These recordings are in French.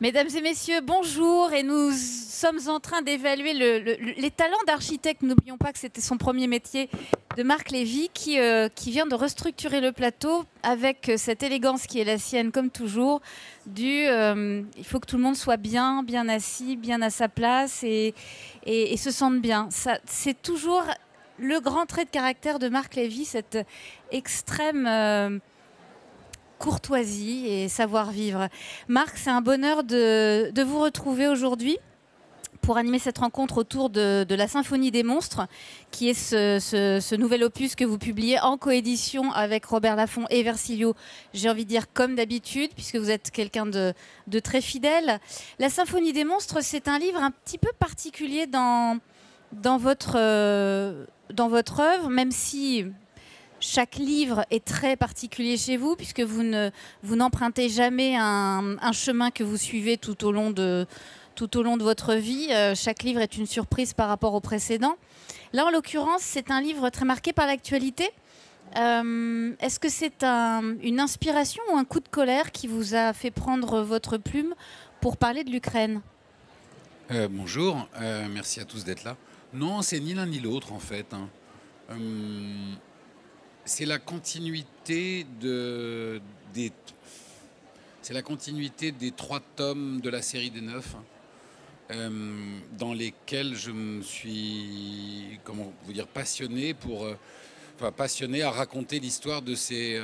Mesdames et messieurs, bonjour. Et nous sommes en train d'évaluer les talents d'architecte. N'oublions pas que c'était son premier métier, de Marc Lévy, qui vient de restructurer le plateau avec cette élégance qui est la sienne, comme toujours. Il faut que tout le monde soit bien, bien assis, bien à sa place et se sente bien. C'est toujours le grand trait de caractère de Marc Lévy, cette extrême courtoisie et savoir-vivre. Marc, c'est un bonheur de vous retrouver aujourd'hui pour animer cette rencontre autour de la Symphonie des monstres, qui est ce nouvel opus que vous publiez en coédition avec Robert Laffont et Versilio, j'ai envie de dire comme d'habitude, puisque vous êtes quelqu'un de très fidèle. La Symphonie des monstres, c'est un livre un petit peu particulier dans votre œuvre, même si chaque livre est très particulier chez vous, puisque vous n'empruntez jamais un chemin que vous suivez tout au long de votre vie. Chaque livre est une surprise par rapport au précédent. Là, en l'occurrence, c'est un livre très marqué par l'actualité. Est-ce que c'est une inspiration ou un coup de colère qui vous a fait prendre votre plume pour parler de l'Ukraine ? Bonjour, merci à tous d'être là. Non, c'est ni l'un ni l'autre en fait. C'est la continuité c'est la continuité des 3 tomes de la série des 9, dans lesquels je me suis, comment vous dire, passionné à raconter l'histoire de ces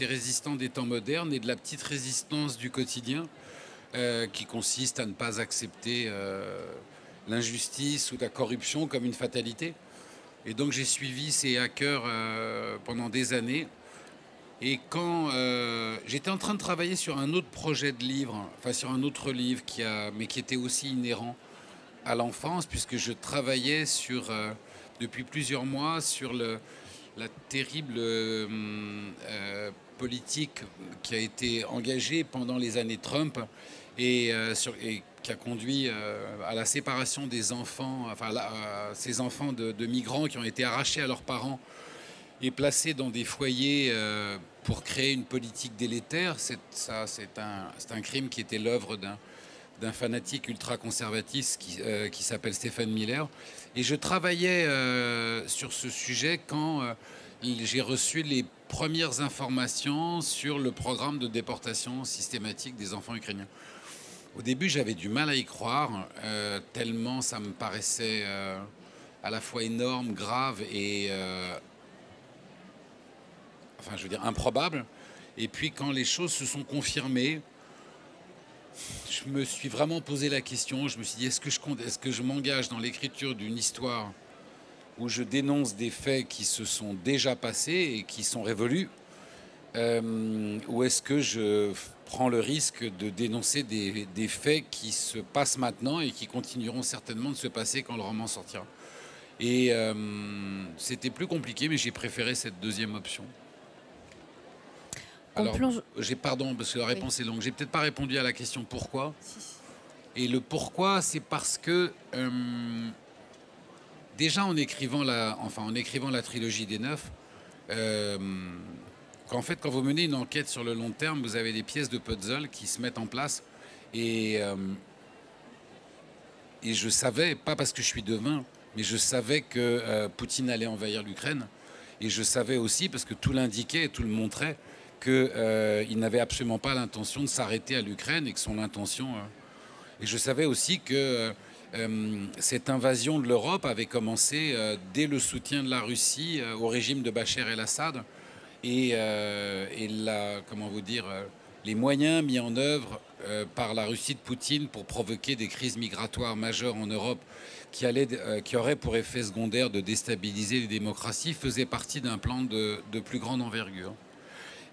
résistants des temps modernes et de la petite résistance du quotidien, qui consiste à ne pas accepter l'injustice ou la corruption comme une fatalité. Et donc j'ai suivi ces hackers pendant des années. Et quand j'étais en train de travailler sur un autre projet de livre, enfin sur un autre livre mais qui était aussi inhérent à l'enfance, puisque je travaillais depuis plusieurs mois sur la terrible politique qui a été engagée pendant les années Trump et qui a conduit à la séparation des enfants, ces enfants de migrants qui ont été arrachés à leurs parents et placés dans des foyers pour créer une politique délétère. C'est un crime qui était l'œuvre d'un fanatique ultra-conservatiste qui s'appelle Stephen Miller. Et je travaillais sur ce sujet quand j'ai reçu les premières informations sur le programme de déportation systématique des enfants ukrainiens. Au début, j'avais du mal à y croire, tellement ça me paraissait à la fois énorme, grave et improbable. Et puis quand les choses se sont confirmées, je me suis vraiment posé la question. Je me suis dit, est-ce que je m'engage dans l'écriture d'une histoire où je dénonce des faits qui se sont déjà passés et qui sont révolus, ou est-ce que je prends le risque de dénoncer des faits qui se passent maintenant et qui continueront certainement de se passer quand le roman sortira. Et c'était plus compliqué, mais j'ai préféré cette deuxième option. Alors, pardon, parce que la réponse est longue. J'ai peut-être pas répondu à la question pourquoi. Et le pourquoi, c'est parce que déjà en écrivant la trilogie des 9, quand vous menez une enquête sur le long terme, vous avez des pièces de puzzle qui se mettent en place. Et je savais, pas parce que je suis devin, mais je savais que Poutine allait envahir l'Ukraine. Et je savais aussi, parce que tout l'indiquait et tout le montrait, qu'il n'avait absolument pas l'intention de s'arrêter à l'Ukraine et que son intention... Et je savais aussi que cette invasion de l'Europe avait commencé dès le soutien de la Russie au régime de Bachar el-Assad et les moyens mis en œuvre par la Russie de Poutine pour provoquer des crises migratoires majeures en Europe qui auraient pour effet secondaire de déstabiliser les démocraties faisaient partie d'un plan de plus grande envergure.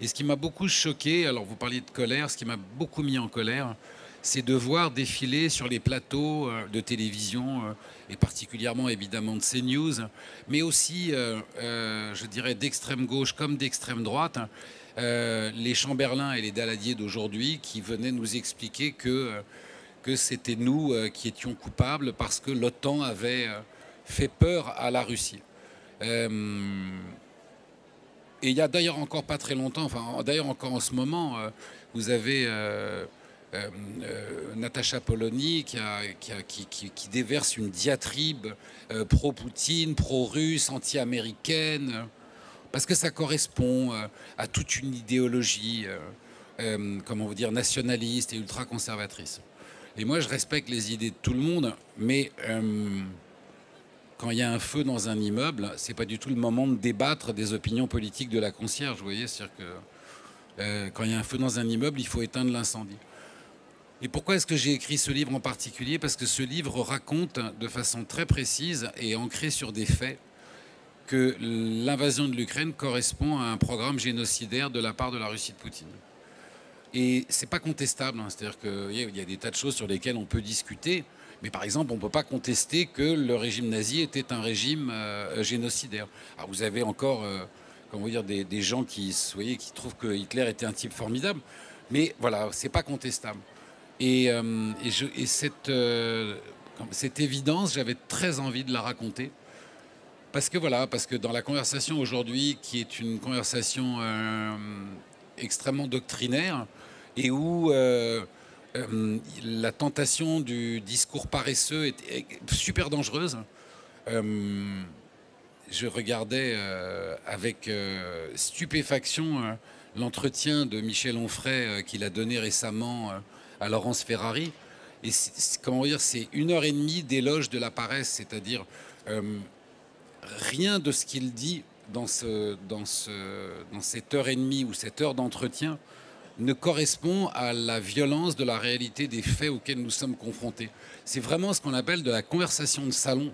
Et ce qui m'a beaucoup choqué, alors vous parliez de colère, ce qui m'a beaucoup mis en colère, c'est de voir défiler sur les plateaux de télévision, et particulièrement évidemment de CNews, mais aussi, je dirais, d'extrême gauche comme d'extrême droite, les Chamberlain et les Daladier d'aujourd'hui qui venaient nous expliquer que c'était nous qui étions coupables parce que l'OTAN avait fait peur à la Russie. Et il y a d'ailleurs encore pas très longtemps, d'ailleurs encore en ce moment, vous avez Natacha Polony qui déverse une diatribe pro-Poutine, pro-russe, anti-américaine, parce que ça correspond à toute une idéologie, comment vous dire, nationaliste et ultra-conservatrice. Et moi, je respecte les idées de tout le monde, mais quand il y a un feu dans un immeuble, c'est pas du tout le moment de débattre des opinions politiques de la concierge, vous voyez, c'est-à-dire que quand il y a un feu dans un immeuble, il faut éteindre l'incendie. Et pourquoi est-ce que j'ai écrit ce livre en particulier? Parce que ce livre raconte de façon très précise et ancrée sur des faits que l'invasion de l'Ukraine correspond à un programme génocidaire de la part de la Russie de Poutine. Et c'est pas contestable, hein. C'est-à-dire qu'il y a des tas de choses sur lesquelles on peut discuter, mais par exemple, on ne peut pas contester que le régime nazi était un régime génocidaire. Alors vous avez encore comment dire, des gens qui trouvent que Hitler était un type formidable, mais voilà, c'est pas contestable. Et cette évidence, j'avais très envie de la raconter. Parce que dans la conversation aujourd'hui, qui est une conversation extrêmement doctrinaire, et où la tentation du discours paresseux est super dangereuse, je regardais avec stupéfaction l'entretien de Michel Onfray qu'il a donné récemment à Laurence Ferrari. Et comment dire, c'est 1h30 d'éloge de la paresse, c'est-à-dire rien de ce qu'il dit dans cette heure et demie ou cette heure d'entretien ne correspond à la violence de la réalité des faits auxquels nous sommes confrontés. C'est vraiment ce qu'on appelle de la conversation de salon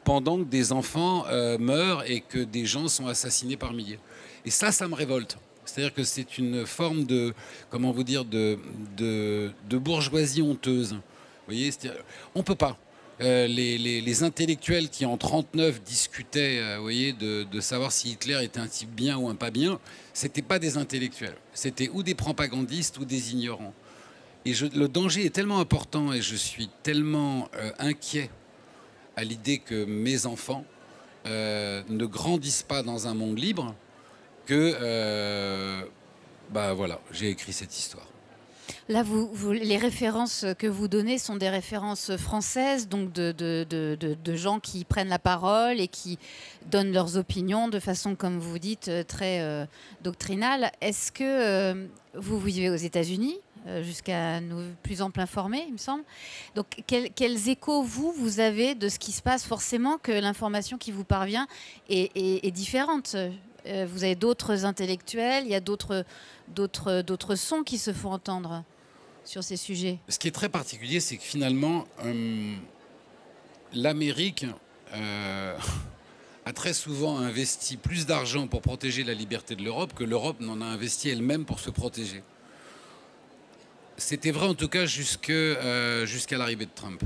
pendant que des enfants meurent et que des gens sont assassinés par milliers. Et ça me révolte. C'est-à-dire que c'est une forme de, comment vous dire, de bourgeoisie honteuse. Vous voyez, on ne peut pas. Les intellectuels qui en 1939 discutaient vous voyez, de savoir si Hitler était un type bien ou un pas bien, c'était pas des intellectuels. C'était ou des propagandistes ou des ignorants. Et le danger est tellement important et je suis tellement inquiet à l'idée que mes enfants ne grandissent pas dans un monde libre que voilà, j'ai écrit cette histoire. Là, les références que vous donnez sont des références françaises, donc de gens qui prennent la parole et qui donnent leurs opinions de façon, comme vous dites, très doctrinale. Est-ce que vous vivez aux États-Unis, jusqu'à nous plus ample informés, il me semble. Donc, quels échos, vous avez de ce qui se passe? Forcément que l'information qui vous parvient est différente. Vous avez d'autres intellectuels, il y a d'autres sons qui se font entendre sur ces sujets. Ce qui est très particulier, c'est que finalement, l'Amérique a très souvent investi plus d'argent pour protéger la liberté de l'Europe que l'Europe n'en a investi elle-même pour se protéger. C'était vrai en tout cas jusqu'à l'arrivée de Trump.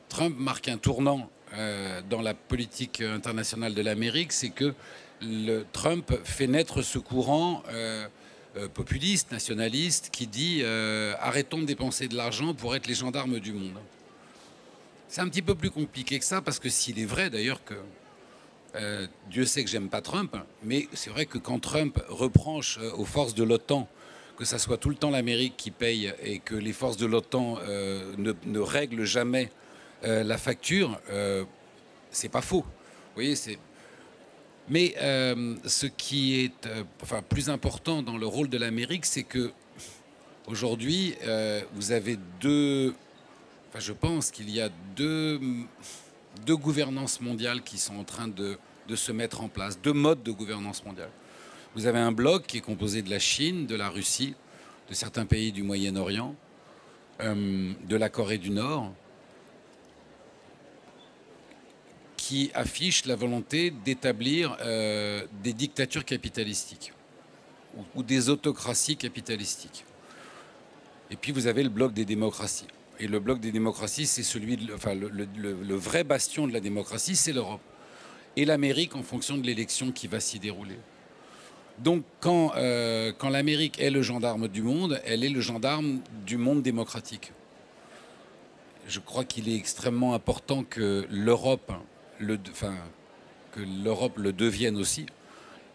Trump marque un tournant dans la politique internationale de l'Amérique, c'est que Trump fait naître ce courant populiste, nationaliste, qui dit arrêtons de dépenser de l'argent pour être les gendarmes du monde. C'est un petit peu plus compliqué que ça, parce que s'il est vrai d'ailleurs que Dieu sait que j'aime pas Trump, mais c'est vrai que quand Trump reproche aux forces de l'OTAN que ça soit tout le temps l'Amérique qui paye et que les forces de l'OTAN ne règlent jamais la facture, c'est pas faux. Vous voyez, mais ce qui est plus important dans le rôle de l'Amérique, c'est que aujourd'hui, vous avez je pense qu'il y a deux gouvernances mondiales qui sont en train de se mettre en place, deux modes de gouvernance mondiale. Vous avez un bloc qui est composé de la Chine, de la Russie, de certains pays du Moyen-Orient, de la Corée du Nord, qui affiche la volonté d'établir des dictatures capitalistiques ou des autocraties capitalistiques. Et puis vous avez le bloc des démocraties. Et le bloc des démocraties, c'est le vrai bastion de la démocratie, c'est l'Europe. Et l'Amérique en fonction de l'élection qui va s'y dérouler. Donc quand l'Amérique est le gendarme du monde, elle est le gendarme du monde démocratique. Je crois qu'il est extrêmement important que l'Europe le devienne aussi.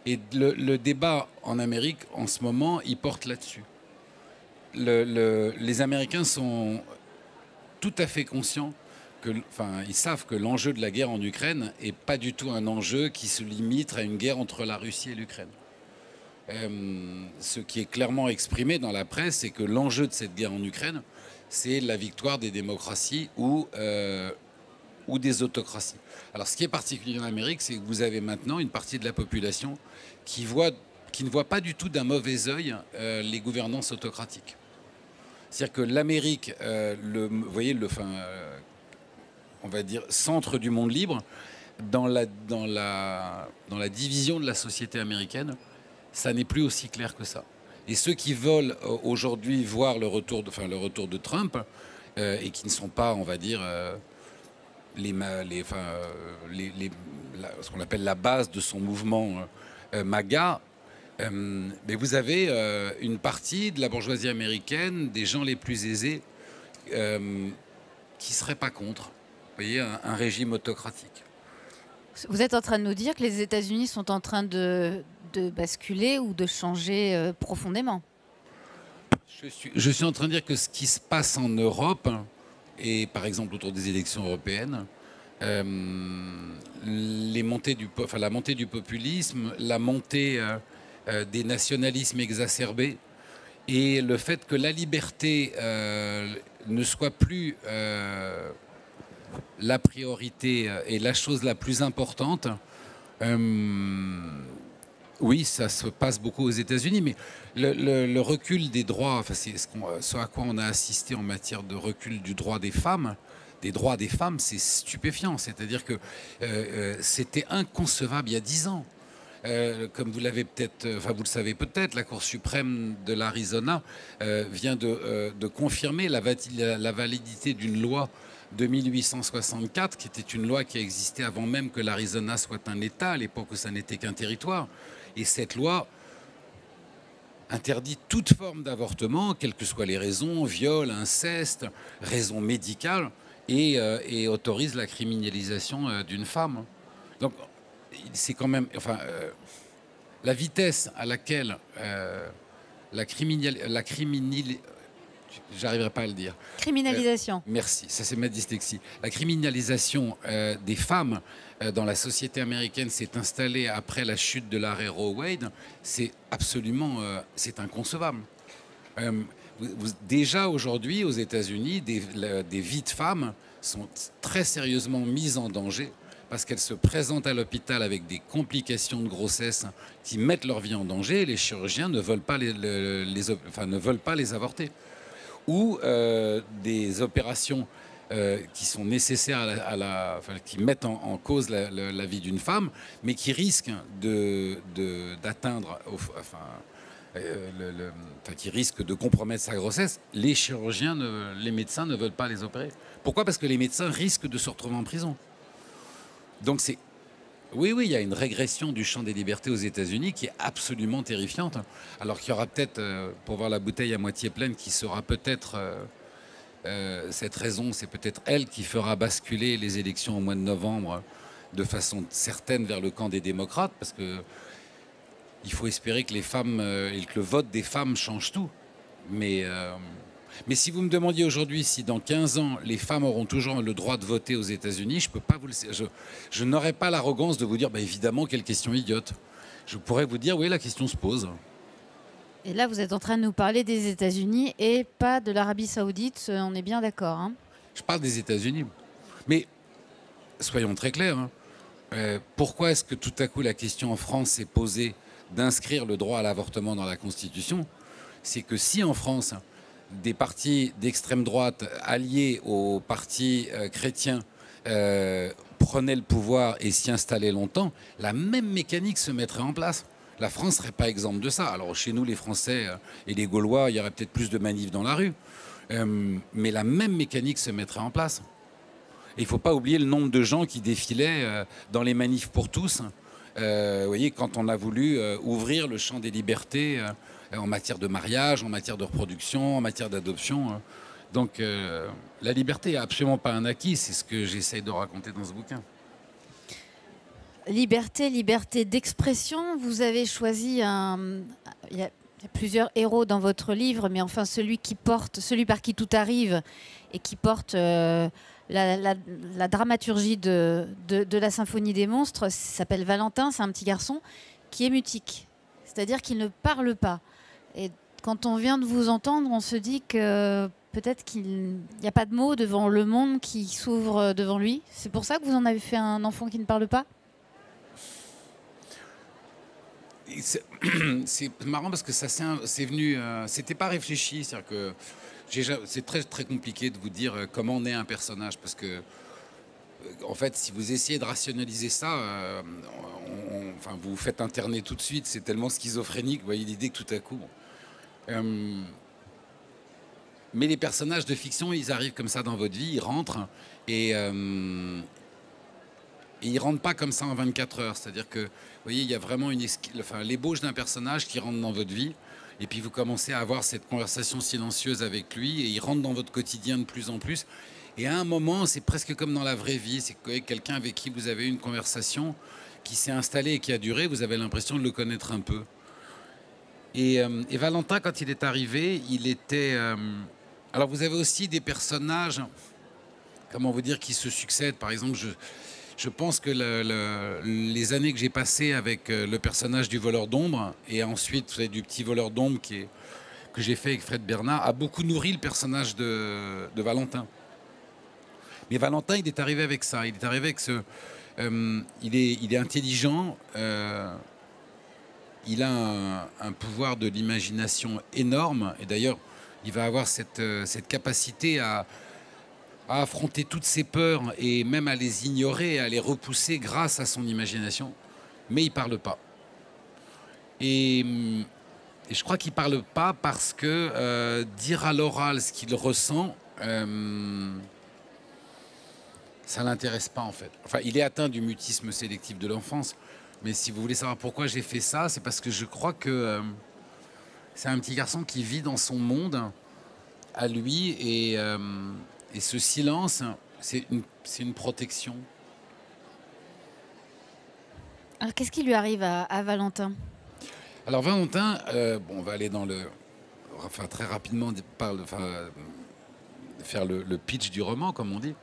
Et le débat en Amérique, en ce moment, il porte là-dessus. les Américains sont tout à fait conscients ils savent que l'enjeu de la guerre en Ukraine n'est pas du tout un enjeu qui se limite à une guerre entre la Russie et l'Ukraine. Ce qui est clairement exprimé dans la presse, c'est que l'enjeu de cette guerre en Ukraine, c'est la victoire des démocraties ou des autocraties. Alors, ce qui est particulier en Amérique, c'est que vous avez maintenant une partie de la population qui ne voit pas du tout d'un mauvais œil les gouvernances autocratiques. C'est-à-dire que l'Amérique, vous voyez, on va dire, centre du monde libre, dans la division de la société américaine, ça n'est plus aussi clair que ça. Et ceux qui veulent aujourd'hui voir le retour de Trump, et qui ne sont pas, on va dire, ce qu'on appelle la base de son mouvement MAGA, mais vous avez une partie de la bourgeoisie américaine, des gens les plus aisés, qui ne seraient pas contre, vous voyez, un régime autocratique. Vous êtes en train de nous dire que les États-Unis sont en train de basculer ou de changer profondément? Je suis en train de dire que ce qui se passe en Europe, et par exemple autour des élections européennes, la montée du populisme, la montée des nationalismes exacerbés, et le fait que la liberté ne soit plus la priorité et la chose la plus importante. Oui, ça se passe beaucoup aux États-Unis, mais le recul des droits, c'est ce à quoi on a assisté en matière de recul du droit des femmes, c'est stupéfiant. C'est-à-dire que c'était inconcevable il y a 10 ans. Comme vous l'avez peut-être, vous le savez peut-être, la Cour suprême de l'Arizona vient de confirmer la validité d'une loi de 1864, qui était une loi qui a existé avant même que l'Arizona soit un État, à l'époque où ça n'était qu'un territoire. Et cette loi interdit toute forme d'avortement, quelles que soient les raisons, viol, inceste, raisons médicales, et autorise la criminalisation d'une femme. Donc, c'est quand même... la vitesse à laquelle j'arriverai pas à le dire. Criminalisation. Merci, ça c'est ma dyslexie. La criminalisation des femmes dans la société américaine s'est installée après la chute de l'arrêt Roe Wade. C'est absolument, c'est inconcevable. Déjà aujourd'hui aux États-Unis, des vies de femmes sont très sérieusement mises en danger parce qu'elles se présentent à l'hôpital avec des complications de grossesse qui mettent leur vie en danger. Et les chirurgiens ne veulent pas ne veulent pas les avorter. Ou des opérations qui sont nécessaires qui mettent en cause la vie d'une femme, mais qui risquent d'atteindre, qui risquent de compromettre sa grossesse. Les médecins ne veulent pas les opérer. Pourquoi? Parce que les médecins risquent de se retrouver en prison. Donc oui, il y a une régression du champ des libertés aux États-Unis qui est absolument terrifiante. Alors qu'il y aura peut-être, pour voir la bouteille à moitié pleine, qui sera peut-être cette raison, c'est peut-être elle qui fera basculer les élections au mois de novembre de façon certaine vers le camp des démocrates, parce que il faut espérer que les femmes et que le vote des femmes change tout. Mais si vous me demandiez aujourd'hui si dans 15 ans, les femmes auront toujours le droit de voter aux États-Unis, je peux pas vous je n'aurais pas l'arrogance de vous dire, évidemment, quelle question idiote. Je pourrais vous dire, oui, la question se pose. Et là, vous êtes en train de nous parler des États-Unis et pas de l'Arabie Saoudite, on est bien d'accord, hein? Je parle des États-Unis. Mais soyons très clairs, hein. Pourquoi est-ce que tout à coup la question en France s'est posée d'inscrire le droit à l'avortement dans la Constitution? C'est que si en France, des partis d'extrême droite alliés aux partis chrétiens prenaient le pouvoir et s'y installaient longtemps, la même mécanique se mettrait en place. La France ne serait pas exempte de ça. Alors chez nous, les Français et les Gaulois, il y aurait peut-être plus de manifs dans la rue. Mais la même mécanique se mettrait en place. Et il ne faut pas oublier le nombre de gens qui défilaient dans les manifs pour tous. Vous voyez, quand on a voulu ouvrir le champ des libertés en matière de mariage, en matière de reproduction, en matière d'adoption. Donc la liberté n'est absolument pas un acquis, c'est ce que j'essaye de raconter dans ce bouquin. Liberté d'expression. Vous avez choisi il y a y a plusieurs héros dans votre livre, mais enfin celui par qui tout arrive et qui porte la dramaturgie de la symphonie des monstres s'appelle Valentin. C'est un petit garçon qui est mutique, c'est-à-dire qu'il ne parle pas. Et quand on vient de vous entendre, on se dit que peut-être qu'il n'y a pas de mots devant le monde qui s'ouvre devant lui. C'est pour ça que vous en avez fait un enfant qui ne parle pas? C'est marrant parce que ça c'est venu, c'était pas réfléchi, c'est-à-dire que c'est très très compliqué de vous dire comment naît un personnage parce que en fait si vous essayez de rationaliser ça, enfin vous vous faites interner tout de suite, c'est tellement schizophrénique, vous voyez l'idée que tout à coup. Mais les personnages de fiction, ils arrivent comme ça dans votre vie, ils rentrent et ils rentrent pas comme ça en 24 heures. C'est-à-dire que, vous voyez, il y a vraiment l'ébauche d'un personnage qui rentre dans votre vie. Et puis vous commencez à avoir cette conversation silencieuse avec lui. Et il rentre dans votre quotidien de plus en plus. Et à un moment, c'est presque comme dans la vraie vie. C'est quelqu'un avec qui vous avez eu une conversation qui s'est installée et qui a duré. Vous avez l'impression de le connaître un peu. Et Valentin, quand il est arrivé, il était... alors vous avez aussi des personnages, comment vous dire, qui se succèdent. Par exemple, je pense que les années que j'ai passées avec le personnage du voleur d'ombre et ensuite vous savez, du petit voleur d'ombre que j'ai fait avec Fred Bernard a beaucoup nourri le personnage de Valentin. Mais Valentin, il est arrivé avec ça. Il est arrivé avec ce... il est intelligent. Il a un pouvoir de l'imagination énorme. Et d'ailleurs, il va avoir cette capacité à affronter toutes ses peurs et même à les ignorer, à les repousser grâce à son imagination. Mais il ne parle pas. Et je crois qu'il ne parle pas parce que dire à l'oral ce qu'il ressent, ça ne l'intéresse pas en fait. Enfin, il est atteint du mutisme sélectif de l'enfance. Mais si vous voulez savoir pourquoi j'ai fait ça, c'est parce que je crois que c'est un petit garçon qui vit dans son monde à lui et ce silence, c'est une protection. Alors, qu'est-ce qui lui arrive à Valentin? Alors, Valentin, on va aller dans enfin, très rapidement, faire le pitch du roman, comme on dit.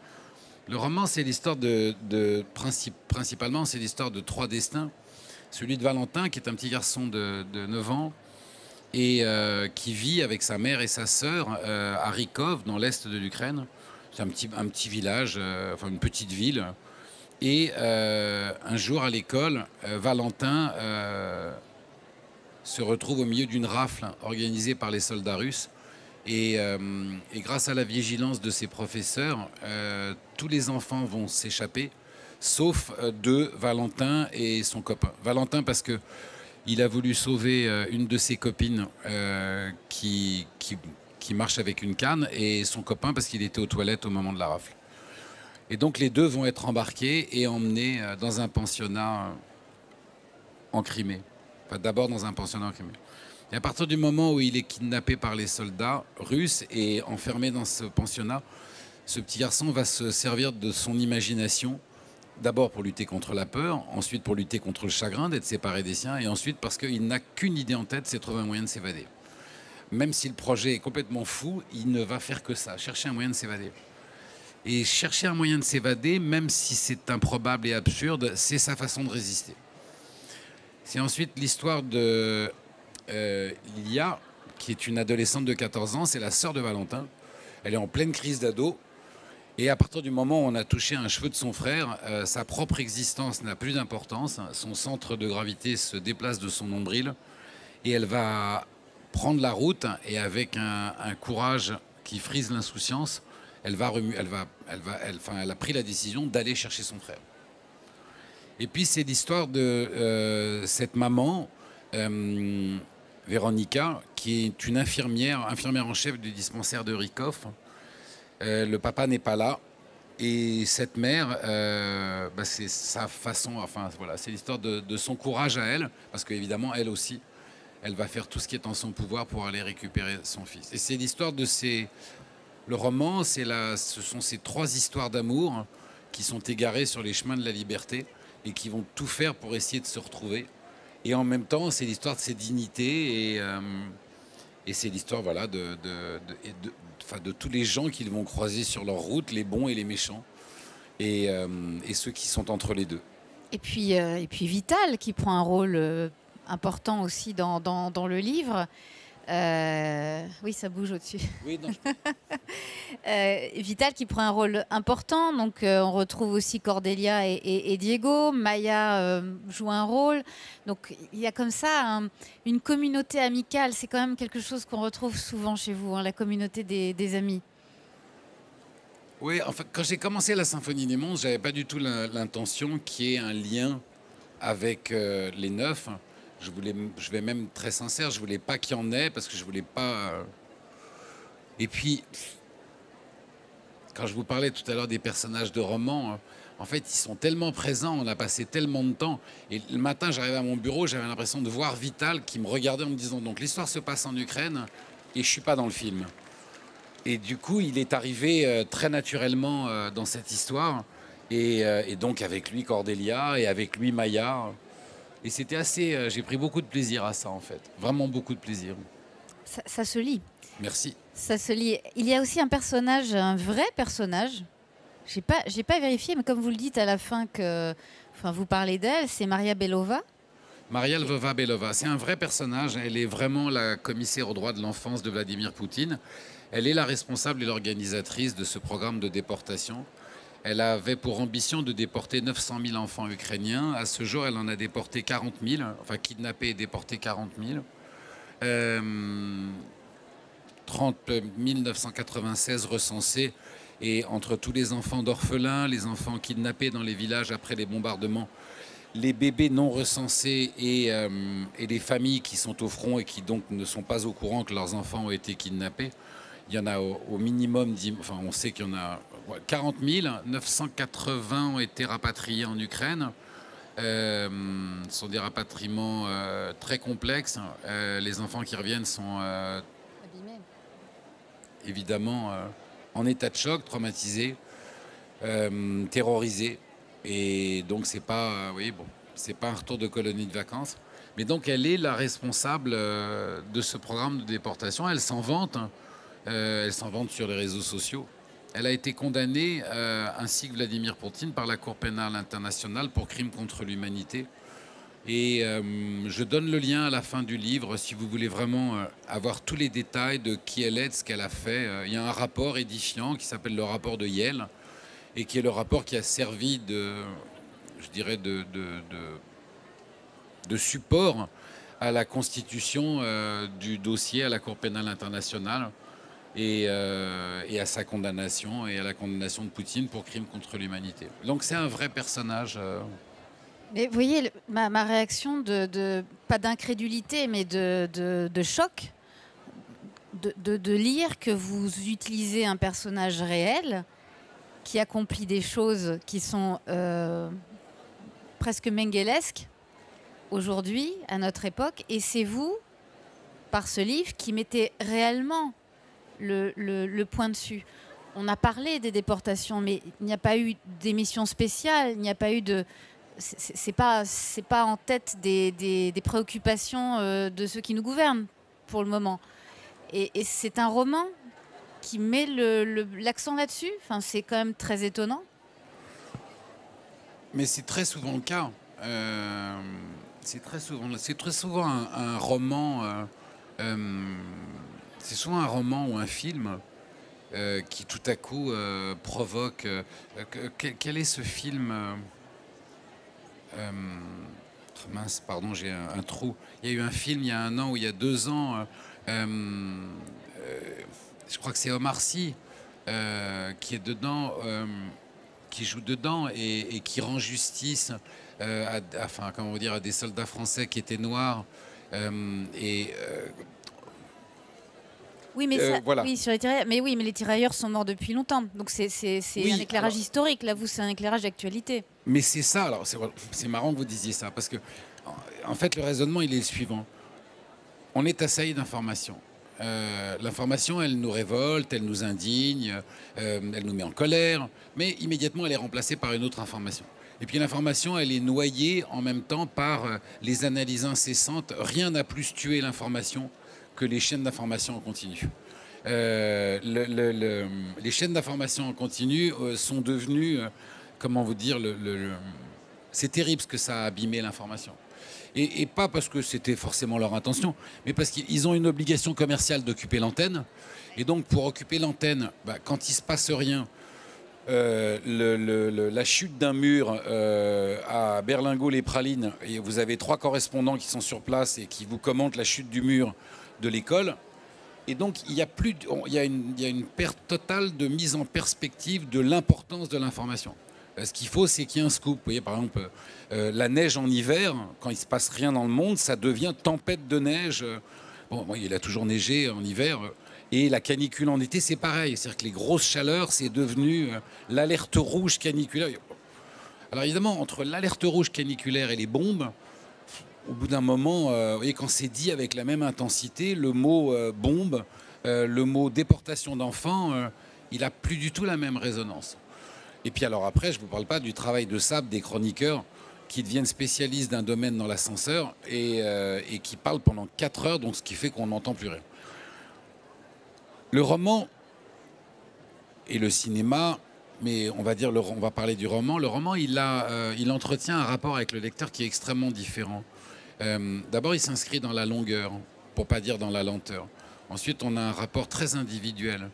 Le roman, c'est l'histoire principalement, c'est l'histoire de trois destins. Celui de Valentin, qui est un petit garçon de 9 ans, et qui vit avec sa mère et sa sœur à Rykov, dans l'est de l'Ukraine. C'est un petit village, enfin une petite ville. Et un jour à l'école, Valentin se retrouve au milieu d'une rafle organisée par les soldats russes. Et grâce à la vigilance de ses professeurs, tous les enfants vont s'échapper, sauf deux, Valentin et son copain. Valentin parce que il a voulu sauver une de ses copines qui marche avec une canne, et son copain parce qu'il était aux toilettes au moment de la rafle. Et donc les deux vont être embarqués et emmenés dans un pensionnat en Crimée. Enfin, d'abord dans un pensionnat en Crimée. Et à partir du moment où il est kidnappé par les soldats russes et enfermé dans ce pensionnat, ce petit garçon va se servir de son imagination, d'abord pour lutter contre la peur, ensuite pour lutter contre le chagrin d'être séparé des siens, et ensuite parce qu'il n'a qu'une idée en tête, c'est trouver un moyen de s'évader. Même si le projet est complètement fou, il ne va faire que ça, chercher un moyen de s'évader. Et chercher un moyen de s'évader, même si c'est improbable et absurde, c'est sa façon de résister. C'est ensuite l'histoire de Lilia, qui est une adolescente de 14 ans, c'est la sœur de Valentin. Elle est en pleine crise d'ado. Et à partir du moment où on a touché un cheveu de son frère, sa propre existence n'a plus d'importance. Son centre de gravité se déplace de son nombril. Et elle va prendre la route, et avec un courage qui frise l'insouciance, elle a pris la décision d'aller chercher son frère. Et puis c'est l'histoire de cette maman, Véronica, qui est une infirmière en chef du dispensaire de Rykov. Le papa n'est pas là. Et cette mère, c'est sa façon, enfin voilà, c'est l'histoire de son courage à elle, parce qu'évidemment, elle aussi, elle va faire tout ce qui est en son pouvoir pour aller récupérer son fils. Et c'est l'histoire de le roman, ce sont ces trois histoires d'amour qui sont égarées sur les chemins de la liberté et qui vont tout faire pour essayer de se retrouver. Et en même temps, c'est l'histoire de ses dignités et c'est l'histoire voilà, de tous les gens qu'ils vont croiser sur leur route, les bons et les méchants, et ceux qui sont entre les deux. Et puis Vital, qui prend un rôle important aussi dans le livre. Oui, ça bouge au-dessus. Oui, non. Vital qui prend un rôle important. Donc, on retrouve aussi Cordelia et Diego. Maya joue un rôle. Donc, il y a comme ça une communauté amicale. C'est quand même quelque chose qu'on retrouve souvent chez vous, hein, la communauté des amis. Oui, en fait, quand j'ai commencé la Symphonie des monstres, j'avais pas du tout l'intention qu'il y ait un lien avec les neufs. Je vais même très sincère, je voulais pas qu'il y en ait parce que je voulais pas. Et puis, quand je vous parlais tout à l'heure des personnages de romans, en fait, ils sont tellement présents, on a passé tellement de temps. Et le matin, j'arrivais à mon bureau, j'avais l'impression de voir Vital qui me regardait en me disant donc l'histoire se passe en Ukraine et je suis pas dans le film. Et du coup, il est arrivé très naturellement dans cette histoire. Et donc avec lui Cordelia et avec lui Maya. Et c'était assez... j'ai pris beaucoup de plaisir à ça, en fait. Vraiment beaucoup de plaisir. Ça se lit. Merci. Ça se lit. Il y a aussi un personnage, un vrai personnage. J'ai pas vérifié, mais comme vous le dites à la fin vous parlez d'elle, c'est Maria Belova. Maria Lvova-Belova, c'est un vrai personnage. Elle est vraiment la commissaire aux droits de l'enfance de Vladimir Poutine. Elle est la responsable et l'organisatrice de ce programme de déportation. Elle avait pour ambition de déporter 900 000 enfants ukrainiens. À ce jour, elle en a déporté 40 000, enfin kidnappé et déporté 40 000. 30 996 recensés. Et entre tous les enfants d'orphelins, les enfants kidnappés dans les villages après les bombardements, les bébés non recensés et les familles qui sont au front et qui donc ne sont pas au courant que leurs enfants ont été kidnappés, il y en a au minimum, enfin on sait qu'il y en a 40 000, 980 ont été rapatriés en Ukraine. Ce sont des rapatriements très complexes. Les enfants qui reviennent sont évidemment en état de choc, traumatisés, terrorisés. Et donc c'est pas, c'est pas un retour de colonie de vacances. Mais donc elle est la responsable de ce programme de déportation. Elle s'en vante. Elle s'en vante sur les réseaux sociaux. Elle a été condamnée, ainsi que Vladimir Poutine, par la Cour pénale internationale pour crimes contre l'humanité. Et je donne le lien à la fin du livre, si vous voulez vraiment avoir tous les détails de qui elle est, de ce qu'elle a fait. Il y a un rapport édifiant qui s'appelle le rapport de Yale, et qui est le rapport qui a servi de support à la constitution du dossier à la Cour pénale internationale. Et à sa condamnation et à la condamnation de Poutine pour crimes contre l'humanité. Donc c'est un vrai personnage. Mais vous voyez, ma réaction pas d'incrédulité, mais de choc, de lire que vous utilisez un personnage réel qui accomplit des choses qui sont presque menguelesques aujourd'hui, à notre époque, et c'est vous, par ce livre, qui mettez réellement le point dessus. On a parlé des déportations, mais il n'y a pas eu d'émission spéciale, il n'y a pas eu de... C'est pas en tête des préoccupations de ceux qui nous gouvernent pour le moment. Et c'est un roman qui met l'accent là-dessus. Enfin, c'est quand même très étonnant. Mais c'est très souvent le cas. C'est très souvent un roman... c'est souvent un roman ou un film qui tout à coup provoque... quel est ce film mince, pardon, j'ai un trou. Il y a eu un film il y a 1 an ou il y a 2 ans, je crois que c'est Omar Sy qui est dedans, qui joue dedans et qui rend justice à des soldats français qui étaient noirs. Oui, mais voilà. Oui, sur les tirailleurs. Mais oui, mais les tirailleurs sont morts depuis longtemps. Donc c'est un éclairage historique. Là, vous, c'est un éclairage d'actualité. Mais c'est ça. Alors, c'est marrant que vous disiez ça parce que, en fait, le raisonnement, il est le suivant. On est assailli d'informations. L'information, elle nous révolte, elle nous indigne, elle nous met en colère, mais immédiatement, elle est remplacée par une autre information. Et puis l'information, elle est noyée en même temps par les analyses incessantes. Rien n'a plus tué l'information que les chaînes d'information en continu. Les chaînes d'information en continu sont devenues, comment vous dire, c'est terrible ce que ça a abîmé l'information. Et pas parce que c'était forcément leur intention, mais parce qu'ils ont une obligation commerciale d'occuper l'antenne. Et donc pour occuper l'antenne, quand il ne se passe rien, la chute d'un mur à Berlingot-les-Pralines, et vous avez 3 correspondants qui sont sur place et qui vous commentent la chute du mur de l'école. Et donc il y a une perte totale de mise en perspective de l'importance de l'information. Ce qu'il faut, c'est qu'il y ait un scoop. Vous voyez, par exemple, la neige en hiver, quand il ne se passe rien dans le monde, ça devient tempête de neige. Bon, il a toujours neigé en hiver. Et la canicule en été, c'est pareil. C'est-à-dire que les grosses chaleurs, c'est devenu l'alerte rouge caniculaire. Alors évidemment, entre l'alerte rouge caniculaire et les bombes, au bout d'un moment, vous voyez, quand c'est dit avec la même intensité, le mot bombe, le mot déportation d'enfants, il n'a plus du tout la même résonance. Et puis alors après, je ne vous parle pas du travail de sable des chroniqueurs qui deviennent spécialistes d'un domaine dans l'ascenseur et qui parlent pendant 4 heures, donc ce qui fait qu'on n'entend plus rien. Le roman et le cinéma, mais on va parler du roman. Le roman, il entretient un rapport avec le lecteur qui est extrêmement différent. D'abord, il s'inscrit dans la longueur, pour ne pas dire dans la lenteur. Ensuite, on a un rapport très individuel.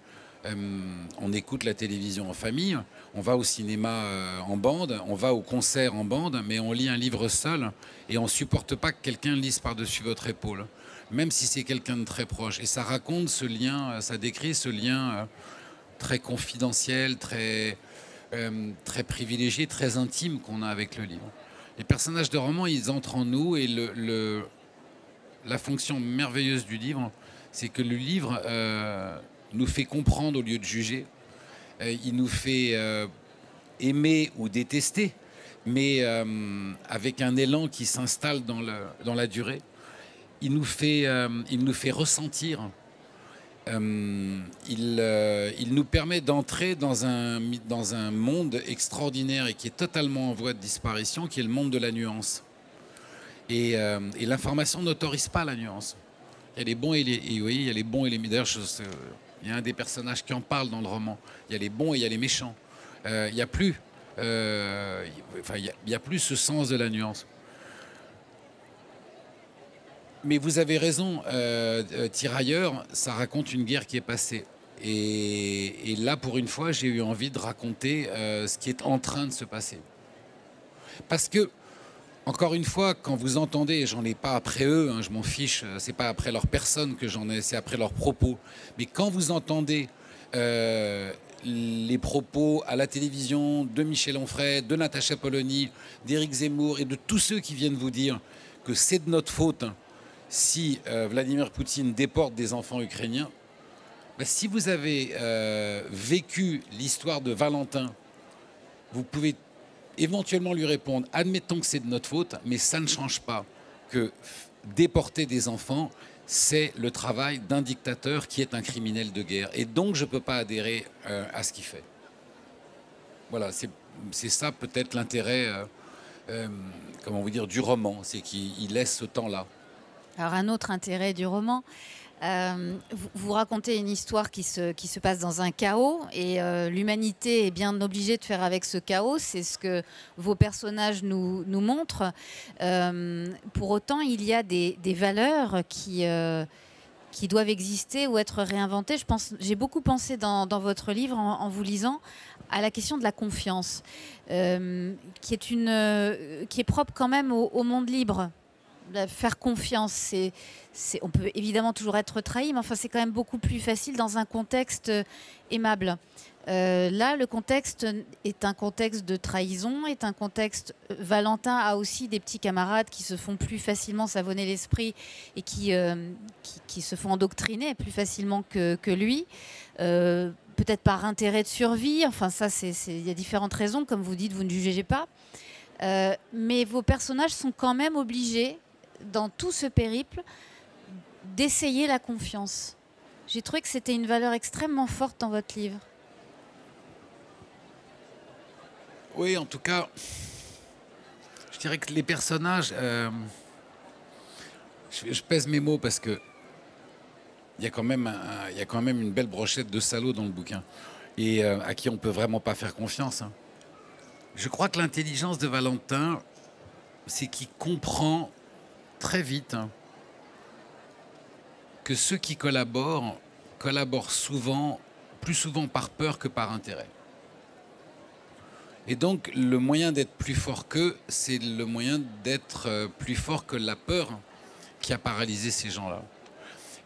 On écoute la télévision en famille, on va au cinéma en bande, on va au concert en bande, mais on lit un livre seul et on ne supporte pas que quelqu'un lise par-dessus votre épaule, même si c'est quelqu'un de très proche. Et ça raconte ce lien, ça décrit ce lien très confidentiel, très privilégié, très intime qu'on a avec le livre. Les personnages de roman, ils entrent en nous et la fonction merveilleuse du livre, c'est que le livre nous fait comprendre au lieu de juger. Il nous fait aimer ou détester, mais avec un élan qui s'installe dans la durée. Il nous fait ressentir. Il nous permet d'entrer dans un monde extraordinaire et qui est totalement en voie de disparition, qui est le monde de la nuance. Et l'information n'autorise pas la nuance. Il y a les bons et il y a les bons et les méchants. Il y a un des personnages qui en parle dans le roman. Il y a les bons et il y a les méchants. Il n'y a plus ce sens de la nuance. Mais vous avez raison, Tirailleurs, ça raconte une guerre qui est passée. Et là, pour une fois, j'ai eu envie de raconter ce qui est en train de se passer. Parce que, encore une fois, quand vous entendez, et j'en ai pas après eux, je m'en fiche, c'est pas après leur personne que j'en ai, c'est après leurs propos. Mais quand vous entendez les propos à la télévision de Michel Onfray, de Natacha Polony, d'Éric Zemmour et de tous ceux qui viennent vous dire que c'est de notre faute si Vladimir Poutine déporte des enfants ukrainiens, si vous avez vécu l'histoire de Valentin, vous pouvez éventuellement lui répondre, admettons que c'est de notre faute, mais ça ne change pas que déporter des enfants, c'est le travail d'un dictateur qui est un criminel de guerre. Et donc, je ne peux pas adhérer à ce qu'il fait. Voilà, c'est ça peut-être l'intérêt, comment vous dire, du roman, c'est qu'il laisse ce temps-là. Alors, un autre intérêt du roman, vous racontez une histoire qui se passe dans un chaos et l'humanité est bien obligée de faire avec ce chaos. C'est ce que vos personnages nous montrent. Pour autant, il y a des valeurs qui doivent exister ou être réinventées. J'ai beaucoup pensé dans votre livre, en vous lisant, à la question de la confiance, qui est propre quand même au monde libre. Faire confiance, on peut évidemment toujours être trahi, mais enfin c'est quand même beaucoup plus facile dans un contexte aimable. Là, le contexte est un contexte de trahison, est un contexte. Valentin a aussi des petits camarades qui se font plus facilement savonner l'esprit et qui se font endoctriner plus facilement que lui. Peut-être par intérêt de survie. Enfin, ça, il y a différentes raisons, comme vous dites, vous ne jugez pas. Mais vos personnages sont quand même obligés, dans tout ce périple, d'essayer la confiance. J'ai trouvé que c'était une valeur extrêmement forte dans votre livre. Oui, en tout cas, Je dirais que les personnages, je pèse mes mots parce que il y a quand même une belle brochette de salauds dans le bouquin et à qui on peut vraiment pas faire confiance, hein. Je crois que l'intelligence de Valentin, c'est qu'il comprend très vite, hein, que ceux qui collaborent souvent, plus souvent par peur que par intérêt. Et donc, le moyen d'être plus fort qu'eux, c'est le moyen d'être plus fort que la peur qui a paralysé ces gens-là.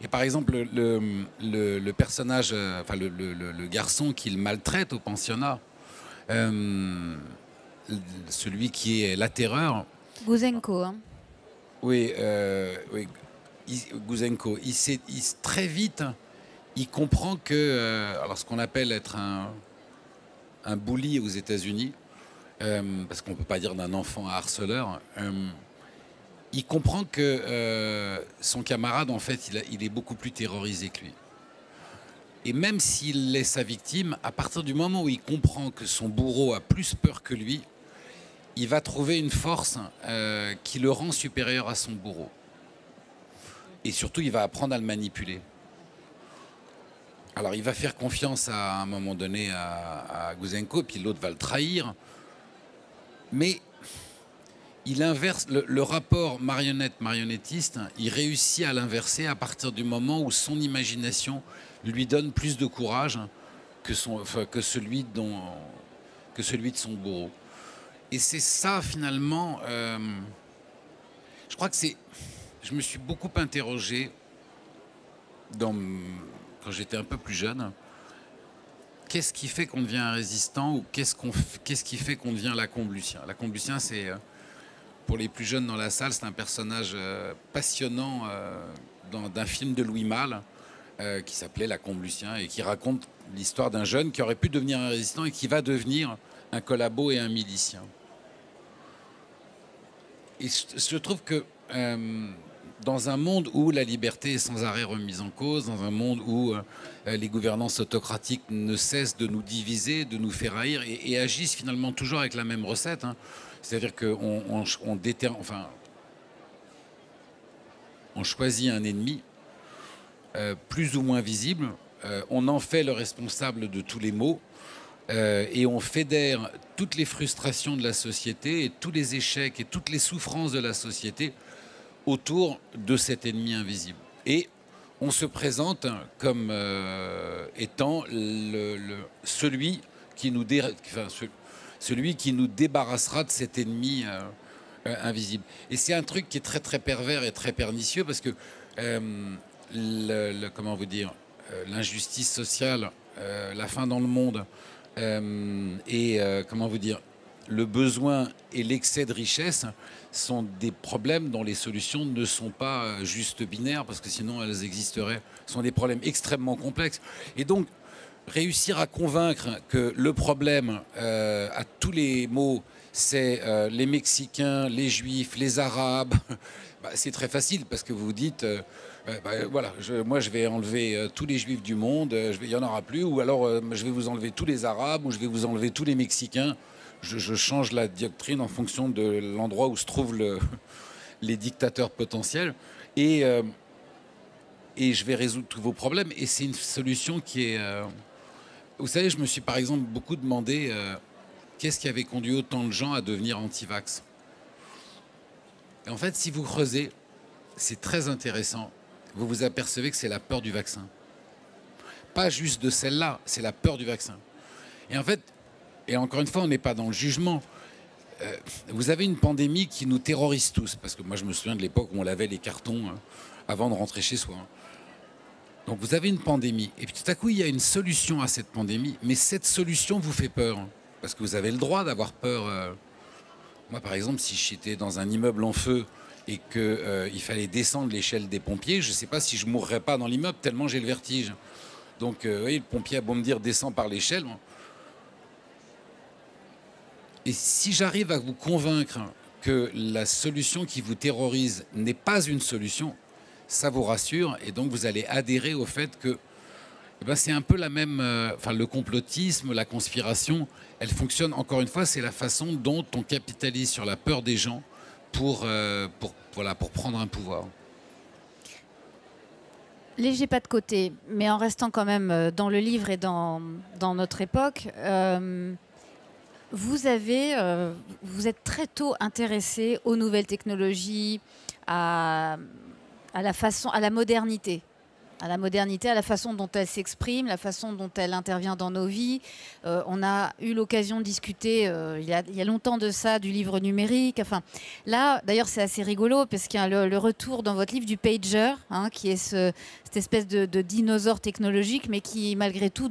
Et par exemple, le personnage, enfin le garçon qu'il maltraite au pensionnat, celui qui est la terreur. Gouzenko, hein. Oui, oui, Gouzenko. Très vite, il comprend que, alors ce qu'on appelle être un bully aux États-Unis, parce qu'on ne peut pas dire d'un enfant à harceleur, il comprend que son camarade, en fait, il est beaucoup plus terrorisé que lui. Et même s'il est sa victime, à partir du moment où il comprend que son bourreau a plus peur que lui, il va trouver une force qui le rend supérieur à son bourreau. Et surtout, il va apprendre à le manipuler. Alors, il va faire confiance à un moment donné à Gouzenko, puis l'autre va le trahir. Mais il inverse le rapport marionnette-marionnettiste, il réussit à l'inverser à partir du moment où son imagination lui donne plus de courage que celui de son bourreau. Et c'est ça, finalement, je crois que je me suis beaucoup interrogé quand j'étais un peu plus jeune. Qu'est-ce qui fait qu'on devient un résistant ou qu'est-ce qui fait qu'on devient Lacombe-Lucien? Lacombe-Lucien, c'est, pour les plus jeunes dans la salle, c'est un personnage passionnant d'un film de Louis Malle qui s'appelait Lacombe-Lucien et qui raconte l'histoire d'un jeune qui aurait pu devenir un résistant et qui va devenir un collabo et un milicien. Et je trouve que dans un monde où la liberté est sans arrêt remise en cause, dans un monde où les gouvernances autocratiques ne cessent de nous diviser, de nous faire haïr et agissent finalement toujours avec la même recette, hein. C'est-à-dire qu'on on choisit un ennemi plus ou moins visible, on en fait le responsable de tous les maux et on fédère toutes les frustrations de la société et tous les échecs et toutes les souffrances de la société autour de cet ennemi invisible. Et on se présente comme étant celui qui nous débarrassera de cet ennemi invisible. Et c'est un truc qui est très très pervers et très pernicieux parce que comment vous dire, l'injustice sociale, la faim dans le monde comment vous dire, le besoin et l'excès de richesse sont des problèmes dont les solutions ne sont pas juste binaires parce que sinon elles existeraient. Ce sont des problèmes extrêmement complexes. Et donc, réussir à convaincre que le problème à tous les maux, c'est les Mexicains, les Juifs, les Arabes, c'est très facile parce que vous dites, voilà, moi je vais enlever tous les Juifs du monde, il n'y en aura plus, ou alors je vais vous enlever tous les Arabes, ou je vais vous enlever tous les Mexicains. Je change la doctrine en fonction de l'endroit où se trouvent les dictateurs potentiels. Et je vais résoudre tous vos problèmes. Et c'est une solution qui est... Vous savez, je me suis par exemple beaucoup demandé qu'est-ce qui avait conduit autant de gens à devenir anti-vax. Et en fait, si vous creusez, c'est très intéressant. Vous vous apercevez que c'est la peur du vaccin. Pas juste de celle-là, c'est la peur du vaccin. Et en fait, et encore une fois, on n'est pas dans le jugement. Vous avez une pandémie qui nous terrorise tous. Parce que moi, je me souviens de l'époque où on lavait les cartons avant de rentrer chez soi. Donc vous avez une pandémie. Et puis tout à coup, il y a une solution à cette pandémie. Mais cette solution vous fait peur. Parce que vous avez le droit d'avoir peur. Moi, par exemple, si j'étais dans un immeuble en feu et qu'il fallait descendre l'échelle des pompiers, je ne sais pas si je ne mourrais pas dans l'immeuble tellement j'ai le vertige. Donc, oui, le pompier a beau me dire descends par l'échelle. Et si j'arrive à vous convaincre que la solution qui vous terrorise n'est pas une solution, ça vous rassure et donc vous allez adhérer au fait que Eh ben, c'est un peu la même. Enfin, le complotisme, la conspiration, elle fonctionne. Encore une fois, c'est la façon dont on capitalise sur la peur des gens voilà, pour prendre un pouvoir. Léger pas de côté, mais en restant quand même dans le livre et dans notre époque, vous êtes très tôt intéressé aux nouvelles technologies, à la modernité. À la modernité, à la façon dont elle s'exprime, la façon dont elle intervient dans nos vies. On a eu l'occasion de discuter il y a longtemps de ça, du livre numérique. Enfin, là, d'ailleurs, c'est assez rigolo parce qu'il y a le retour dans votre livre du pager, hein, qui est cette espèce de dinosaure technologique, mais qui, malgré tout,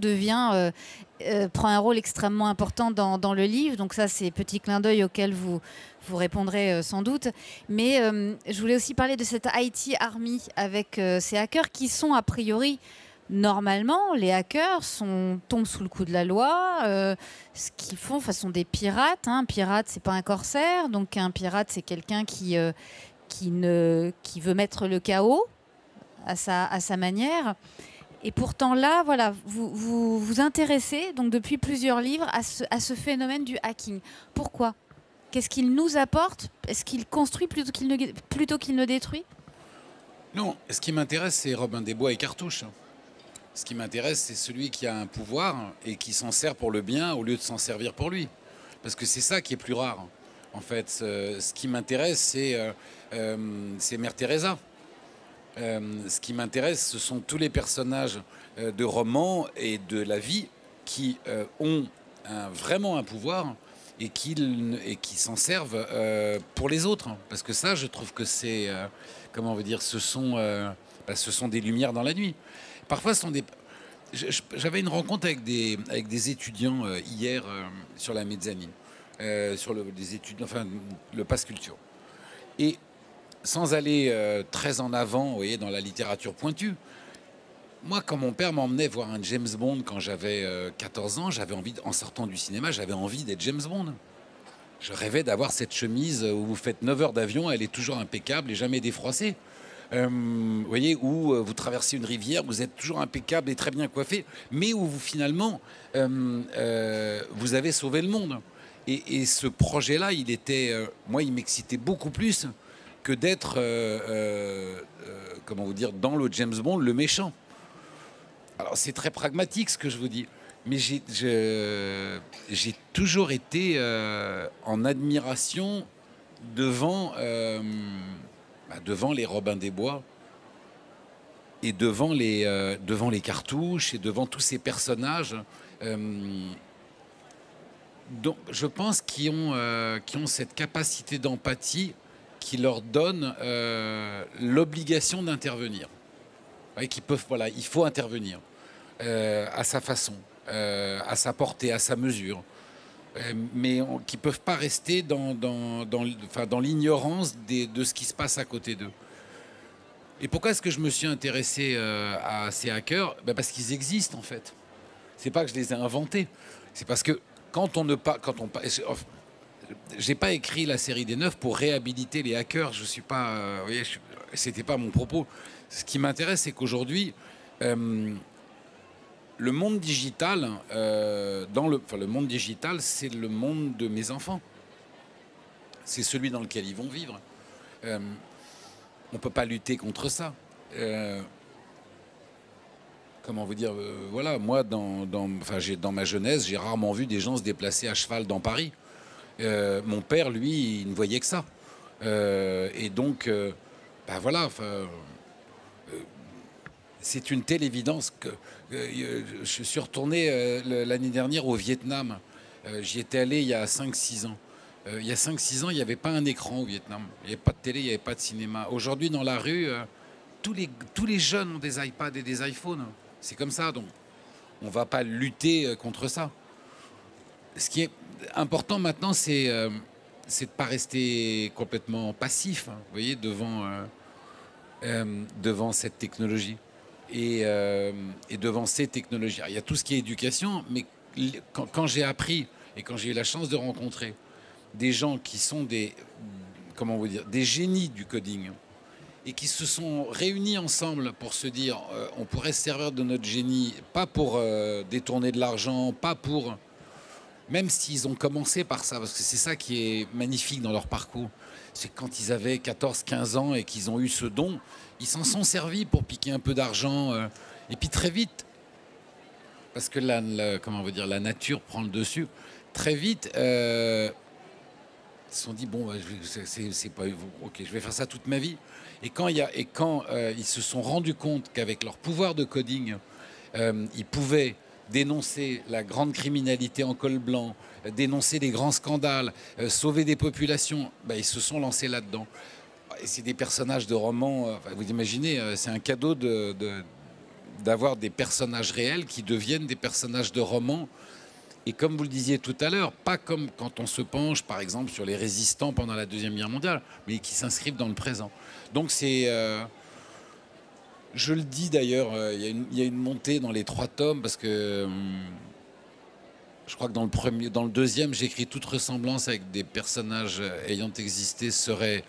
prend un rôle extrêmement important dans le livre. Donc ça, c'est petit clin d'œil auquel vous répondrez sans doute. Mais je voulais aussi parler de cette IT Army avec ces hackers qui sont a priori, normalement, les hackers tombent sous le coup de la loi. Ce qu'ils font, sont des pirates. Hein. Un pirate, c'est pas un corsaire. Donc un pirate, c'est quelqu'un qui veut mettre le chaos à sa manière. Et pourtant là, voilà, vous vous intéressez donc depuis plusieurs livres à ce phénomène du hacking. Pourquoi ? Qu'est-ce qu'il nous apporte ? Est-ce qu'il construit plutôt qu'il ne détruit ? Non, ce qui m'intéresse, c'est Robin des Bois et Cartouche. Ce qui m'intéresse, c'est celui qui a un pouvoir et qui s'en sert pour le bien au lieu de s'en servir pour lui. Parce que c'est ça qui est plus rare. En fait, ce qui m'intéresse, c'est Mère Teresa. Ce qui m'intéresse, ce sont tous les personnages de romans et de la vie qui ont vraiment un pouvoir et qui s'en servent pour les autres. Parce que ça, je trouve que c'est, comment on veut dire, ce sont des lumières dans la nuit. Parfois, ce sont des... J'avais une rencontre avec des étudiants hier sur la mezzanine, sur le Pass Culture. Et sans aller très en avant, vous voyez, dans la littérature pointue, moi, quand mon père m'emmenait voir un James Bond quand j'avais 14 ans, en sortant du cinéma, j'avais envie d'être James Bond. Je rêvais d'avoir cette chemise où vous faites 9 heures d'avion, elle est toujours impeccable et jamais défroissée. Vous voyez, où vous traversez une rivière, vous êtes toujours impeccable et très bien coiffé, mais où vous avez sauvé le monde. Et ce projet-là, moi, il m'excitait beaucoup plus que d'être, comment vous dire, dans le James Bond, le méchant. Alors c'est très pragmatique ce que je vous dis, mais j'ai toujours été en admiration devant les Robins des Bois et devant les Cartouches et devant tous ces personnages. Donc, je pense qui ont cette capacité d'empathie qui leur donne l'obligation d'intervenir. Ouais, voilà, il faut intervenir à sa façon, à sa portée, à sa mesure, mais qui ne peuvent pas rester dans l'ignorance de ce qui se passe à côté d'eux. Et pourquoi est-ce que je me suis intéressé à ces hackers ? Parce qu'ils existent en fait. C'est pas que je les ai inventés, c'est parce que j'ai pas écrit la série des 9 pour réhabiliter les hackers. Je suis pas, vous voyez, c'était pas mon propos. Ce qui m'intéresse, c'est qu'aujourd'hui, le monde digital, le monde digital, c'est le monde de mes enfants. C'est celui dans lequel ils vont vivre. On peut pas lutter contre ça. Comment vous dire, voilà, moi, dans ma jeunesse, j'ai rarement vu des gens se déplacer à cheval dans Paris. Mon père, lui, il ne voyait que ça. Et donc, voilà, c'est une telle évidence que je suis retourné l'année dernière au Vietnam. J'y étais allé il y a 5-6 ans. Il y a 5-6 ans, il n'y avait pas un écran au Vietnam. Il n'y avait pas de télé, il n'y avait pas de cinéma. Aujourd'hui, dans la rue, tous les jeunes ont des iPads et des iPhones. C'est comme ça, donc on ne va pas lutter contre ça. Ce qui est important maintenant, c'est de ne pas rester complètement passif, hein, vous voyez, devant cette technologie et devant ces technologies. Alors, il y a tout ce qui est éducation, mais quand j'ai appris et quand j'ai eu la chance de rencontrer des gens qui sont des génies du coding et qui se sont réunis ensemble pour se dire on pourrait se servir de notre génie, pas pour détourner de l'argent, pas pour... Même s'ils ont commencé par ça, parce que c'est ça qui est magnifique dans leur parcours, c'est que quand ils avaient 14-15 ans et qu'ils ont eu ce don, ils s'en sont servis pour piquer un peu d'argent. Et puis très vite, parce que comment on veut dire, la nature prend le dessus, très vite, ils se sont dit, bon, c'est pas, ok, je vais faire ça toute ma vie. Et quand ils se sont rendus compte qu'avec leur pouvoir de coding, ils pouvaient dénoncer la grande criminalité en col blanc, dénoncer les grands scandales, sauver des populations, ils se sont lancés là-dedans. Et c'est des personnages de romans, vous imaginez, c'est un cadeau d'avoir des personnages réels qui deviennent des personnages de romans. Et comme vous le disiez tout à l'heure, pas comme quand on se penche, par exemple, sur les résistants pendant la Deuxième Guerre mondiale, mais qui s'inscrivent dans le présent. Donc c'est... je le dis d'ailleurs, il y a une montée dans les 3 tomes, parce que je crois que dans le deuxième, j'écris toute ressemblance avec des personnages ayant existé serait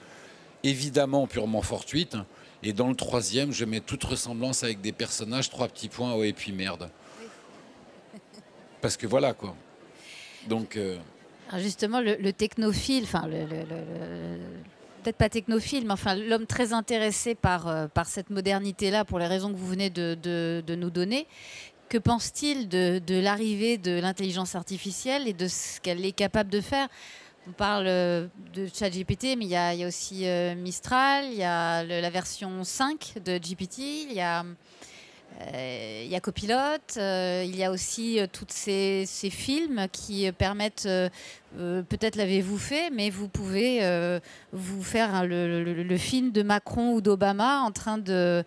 évidemment purement fortuite. Et dans le 3e, je mets toute ressemblance avec des personnages, 3 petits points, oh et puis merde. Parce que voilà quoi. Donc alors justement, le technophile, enfin peut-être pas technophile, mais enfin l'homme très intéressé par cette modernité-là, pour les raisons que vous venez de nous donner, que pense-t-il de l'arrivée de l'intelligence artificielle et de ce qu'elle est capable de faire? On parle de ChatGPT, mais il y a aussi Mistral, il y a la version 5 de GPT, il y a Copilot, il y a aussi tous ces films qui permettent, peut-être l'avez-vous fait, mais vous pouvez vous faire le film de Macron ou d'Obama en train de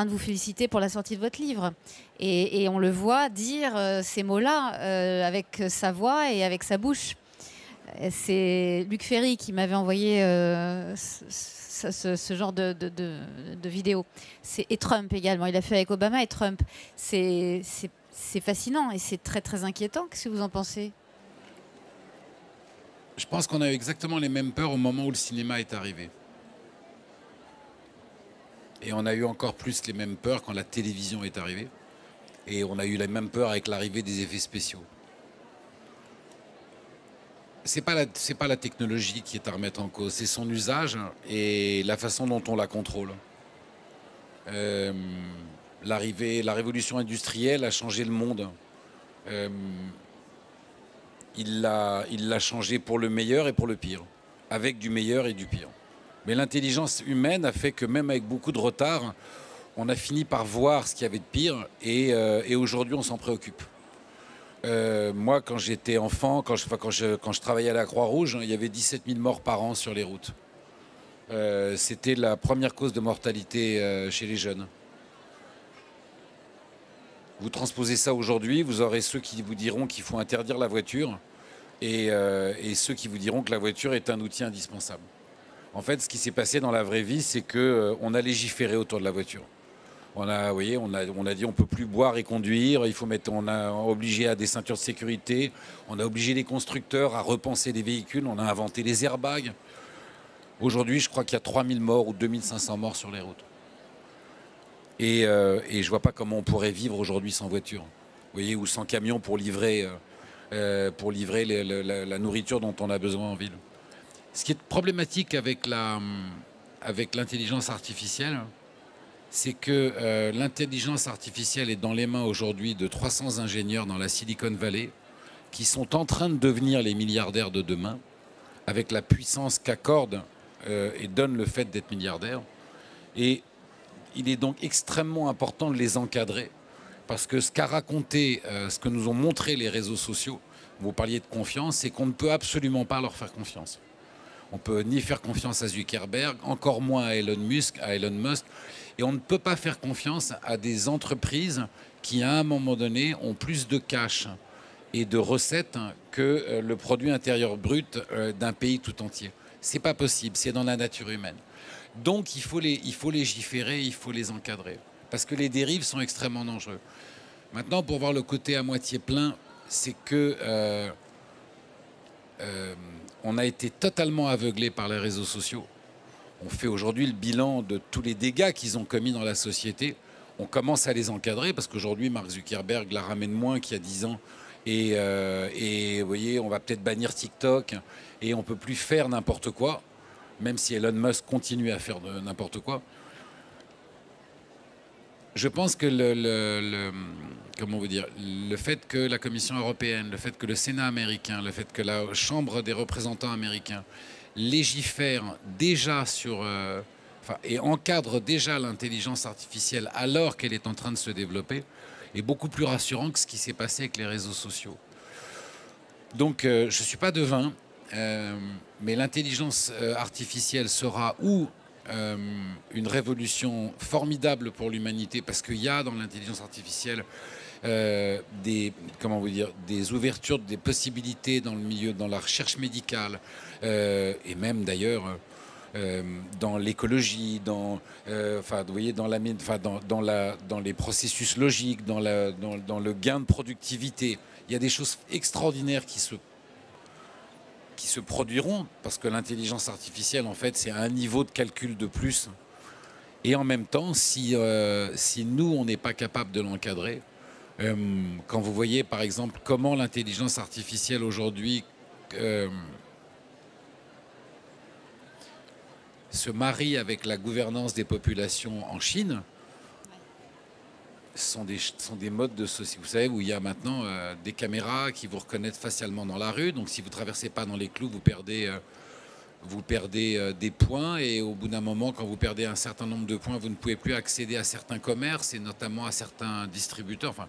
vous féliciter pour la sortie de votre livre. Et on le voit dire ces mots-là avec sa voix et avec sa bouche. C'est Luc Ferry qui m'avait envoyé ce genre de vidéo. Et Trump également. Il a fait avec Obama et Trump. C'est fascinant et c'est très très inquiétant. Qu'est-ce que vous en pensez? Je pense qu'on a eu exactement les mêmes peurs au moment où le cinéma est arrivé. Et on a eu encore plus les mêmes peurs quand la télévision est arrivée. Et on a eu les mêmes peurs avec l'arrivée des effets spéciaux. C'est pas la technologie qui est à remettre en cause, c'est son usage et la façon dont on la contrôle. La révolution industrielle a changé le monde. Il l'a changé pour le meilleur et pour le pire, avec du meilleur et du pire. Mais l'intelligence humaine a fait que même avec beaucoup de retard, on a fini par voir ce qu'il y avait de pire et aujourd'hui on s'en préoccupe. Moi, quand j'étais enfant, quand je travaillais à la Croix-Rouge, il y avait 17 000 morts par an sur les routes. C'était la première cause de mortalité chez les jeunes. Vous transposez ça aujourd'hui, vous aurez ceux qui vous diront qu'il faut interdire la voiture et ceux qui vous diront que la voiture est un outil indispensable. En fait, ce qui s'est passé dans la vraie vie, c'est qu'on a légiféré autour de la voiture. On a dit on ne peut plus boire et conduire, on a obligé à des ceintures de sécurité, on a obligé les constructeurs à repenser les véhicules, on a inventé les airbags. Aujourd'hui, je crois qu'il y a 3000 morts ou 2500 morts sur les routes. Et je ne vois pas comment on pourrait vivre aujourd'hui sans voiture, vous voyez, ou sans camion pour livrer la nourriture dont on a besoin en ville. Ce qui est problématique avec l'intelligence artificielle, c'est que l'intelligence artificielle est dans les mains aujourd'hui de 300 ingénieurs dans la Silicon Valley qui sont en train de devenir les milliardaires de demain avec la puissance qu'accorde et donne le fait d'être milliardaire. Et il est donc extrêmement important de les encadrer parce que ce qu'a raconté, ce que nous ont montré les réseaux sociaux, vous parliez de confiance, c'est qu'on ne peut absolument pas leur faire confiance. On ne peut ni faire confiance à Zuckerberg, encore moins à Elon Musk. Et on ne peut pas faire confiance à des entreprises qui, à un moment donné, ont plus de cash et de recettes que le produit intérieur brut d'un pays tout entier. Ce n'est pas possible, c'est dans la nature humaine. Donc il faut légiférer, il faut les encadrer. Parce que les dérives sont extrêmement dangereuses. Maintenant, pour voir le côté à moitié plein, c'est que on a été totalement aveuglé par les réseaux sociaux. on fait aujourd'hui le bilan de tous les dégâts qu'ils ont commis dans la société. On commence à les encadrer parce qu'aujourd'hui, Mark Zuckerberg la ramène moins qu'il y a 10 ans. Et vous voyez, on va peut-être bannir TikTok et on ne peut plus faire n'importe quoi, même si Elon Musk continue à faire n'importe quoi. Je pense que comment vous dire, le fait que la Commission européenne, le fait que le Sénat américain, le fait que la Chambre des représentants américains légifère déjà sur, et encadre déjà l'intelligence artificielle alors qu'elle est en train de se développer, est beaucoup plus rassurant que ce qui s'est passé avec les réseaux sociaux. Donc je ne suis pas devin, mais l'intelligence artificielle sera une révolution formidable pour l'humanité, parce qu'il y a dans l'intelligence artificielle des ouvertures, des possibilités dans le milieu, dans la recherche médicale, et même d'ailleurs dans l'écologie, vous voyez, dans les processus logiques, dans le gain de productivité. Il y a des choses extraordinaires qui se produiront, parce que l'intelligence artificielle, en fait, c'est un niveau de calcul de plus. Et en même temps, si nous, on n'est pas capable de l'encadrer, quand vous voyez, par exemple, comment l'intelligence artificielle aujourd'hui se marie avec la gouvernance des populations en Chine, sont des modes de société, vous savez, où il y a maintenant des caméras qui vous reconnaissent facialement dans la rue. Donc si vous ne traversez pas dans les clous, vous perdez des points. Et au bout d'un moment, quand vous perdez un certain nombre de points, vous ne pouvez plus accéder à certains commerces et notamment à certains distributeurs. Enfin,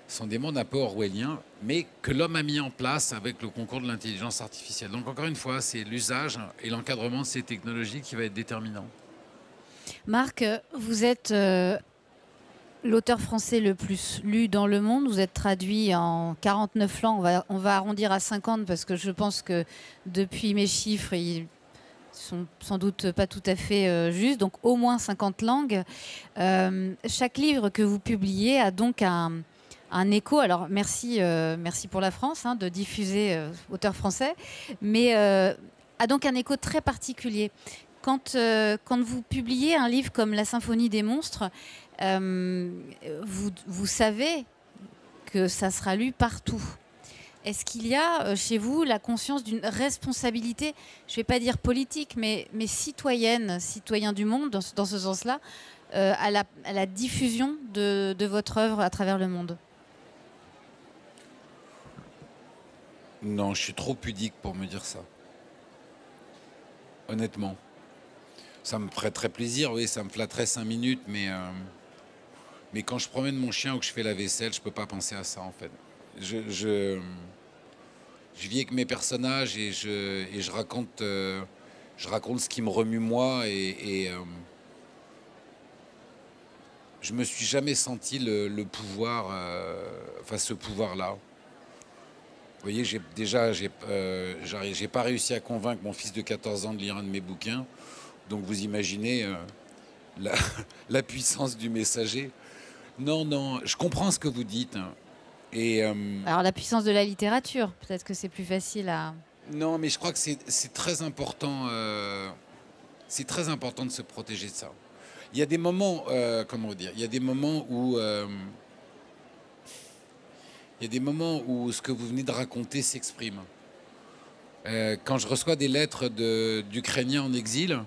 ce sont des mondes un peu orwelliens, mais que l'homme a mis en place avec le concours de l'intelligence artificielle. Donc encore une fois, c'est l'usage et l'encadrement de ces technologies qui va être déterminant. Marc, vous êtes l'auteur français le plus lu dans le monde. Vous êtes traduit en 49 langues. On va arrondir à 50 parce que je pense que depuis mes chiffres, ils sont sans doute pas tout à fait justes. Donc au moins 50 langues. Chaque livre que vous publiez a donc un écho. Alors merci pour la France de diffuser auteur français, mais a donc un écho très particulier. Quand vous publiez un livre comme La Symphonie des monstres, vous savez que ça sera lu partout. Est-ce qu'il y a chez vous la conscience d'une responsabilité, je ne vais pas dire politique, mais citoyenne, citoyen du monde, dans ce sens-là, à la diffusion de votre œuvre à travers le monde? Non, je suis trop pudique pour me dire ça. Honnêtement. Ça me ferait très plaisir, oui, ça me flatterait 5 minutes, mais quand je promène mon chien ou que je fais la vaisselle, je ne peux pas penser à ça, en fait. Je vis avec mes personnages et je raconte ce qui me remue moi, et je me suis jamais senti le pouvoir, ce pouvoir-là. Vous voyez, j'ai pas réussi à convaincre mon fils de 14 ans de lire un de mes bouquins. Donc vous imaginez la puissance du messager. Non, je comprends ce que vous dites. Alors la puissance de la littérature, peut-être que c'est plus facile à... Non, mais je crois que c'est très important. C'est très important de se protéger de ça. Il y a des moments, comment dire, il y a des moments où ce que vous venez de raconter s'exprime. Quand je reçois des lettres d'Ukrainiens en exil